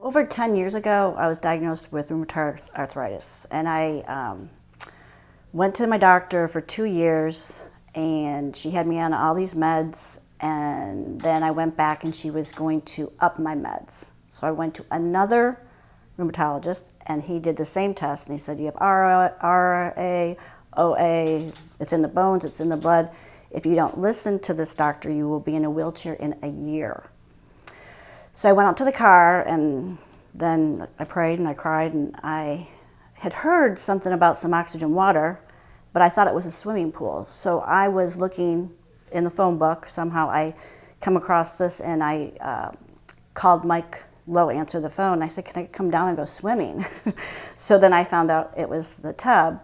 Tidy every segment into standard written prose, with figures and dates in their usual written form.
Over 10 years ago, I was diagnosed with rheumatoid arthritis, and I went to my doctor for 2 years, and she had me on all these meds, and then I went back and she was going to up my meds. So I went to another rheumatologist, and he did the same test, and he said, you have RA, OA, it's in the bones, it's in the blood. If you don't listen to this doctor, you will be in a wheelchair in a year. So I went out to the car, and then I prayed and I cried, and I had heard something about some oxygen water, but I thought it was a swimming pool. So I was looking in the phone book. Somehow I come across this, and I called Mike Lowe, answered the phone, and I said, can I come down and go swimming? So then I found out it was the tub.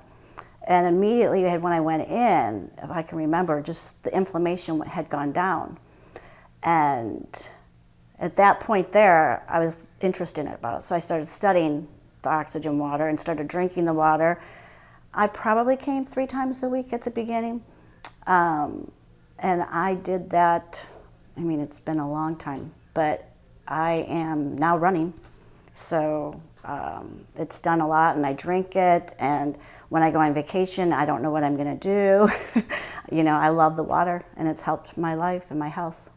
And immediately when I went in, if I can remember, just the inflammation had gone down. And at that point there, I was interested in it about it. So I started studying the oxygen water and started drinking the water. I probably came 3 times a week at the beginning. And I did that, I mean, it's been a long time, but I am now running. So it's done a lot, and I drink it. And when I go on vacation, I don't know what I'm gonna do. You know, I love the water, and it's helped my life and my health.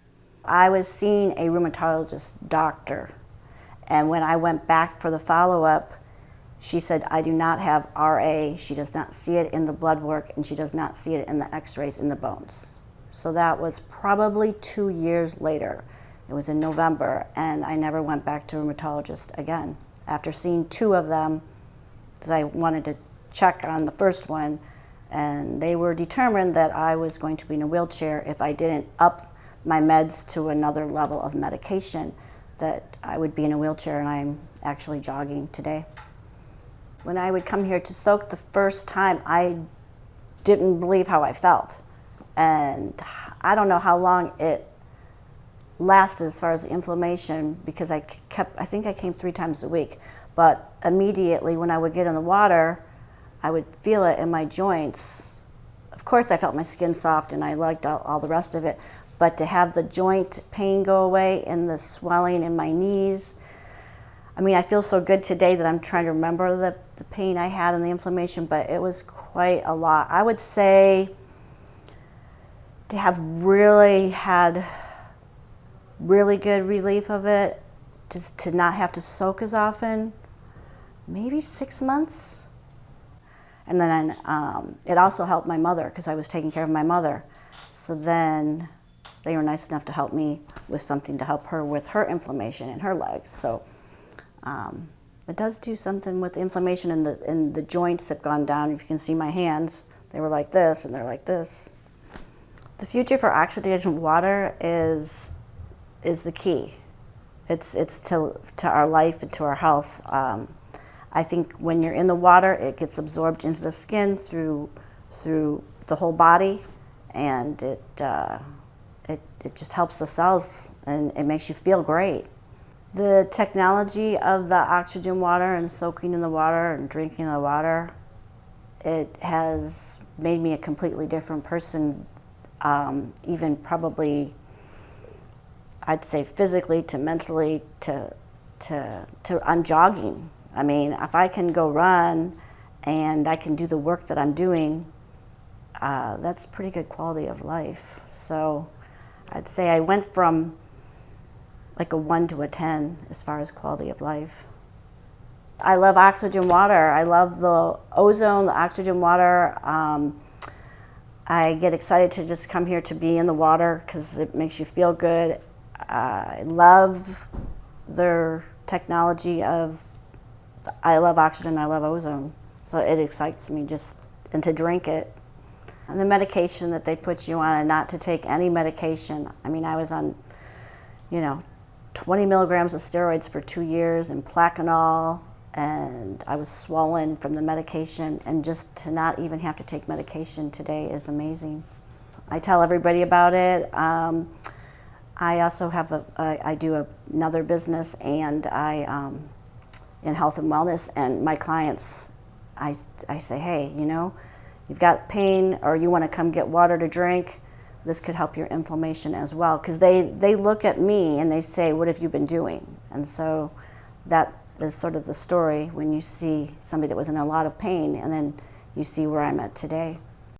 I was seeing a rheumatologist doctor, and when I went back for the follow-up, she said, I do not have RA. She does not see it in the blood work, and she does not see it in the x-rays in the bones. So that was probably 2 years later. It was in November, and I never went back to a rheumatologist again. After seeing 2 of them, because I wanted to check on the first one, and they were determined that I was going to be in a wheelchair if I didn't up my meds to another level of medication, that I would be in a wheelchair, and I'm actually jogging today. When I would come here to soak the first time, I didn't believe how I felt. And I don't know how long it lasted as far as the inflammation, because I think I came 3 times a week. But immediately when I would get in the water, I would feel it in my joints. Of course, I felt my skin soft, and I liked all the rest of it. But to have the joint pain go away and the swelling in my knees, I mean, I feel so good today that I'm trying to remember the pain I had and the inflammation, but it was quite a lot. I would say to have really had really good relief of it, just to not have to soak as often, maybe 6 months. And then it also helped my mother, because I was taking care of my mother. So then they were nice enough to help me with something to help her with her inflammation in her legs. So it does do something with the inflammation, and the joints have gone down. If you can see my hands, they were like this, and they're like this. The future for oxygenated water is the key. It's to our life and to our health. I think when you're in the water, it gets absorbed into the skin through the whole body, and it just helps the cells, and it makes you feel great. The technology of the oxygen water and soaking in the water and drinking the water, it has made me a completely different person, even probably, I'd say physically to mentally to I'm jogging. I mean, if I can go run and I can do the work that I'm doing, that's pretty good quality of life. So I'd say I went from like a 1 to a 10 as far as quality of life. I love oxygen water. I love the ozone, the oxygen water. I get excited to just come here to be in the water because it makes you feel good. I love their technology of, I love oxygen, I love ozone. So it excites me and to drink it. And the medication that they put you on, and not to take any medication. I mean, I was on, 20 milligrams of steroids for 2 years and Plaquenil, and I was swollen from the medication, and just to not even have to take medication today is amazing. I tell everybody about it. I also have I do another business, and I in health and wellness, and my clients, I say, hey, you've got pain or you want to come get water to drink, this could help your inflammation as well. Because they look at me and they say, what have you been doing? And so that is sort of the story when you see somebody that was in a lot of pain and then you see where I'm at today.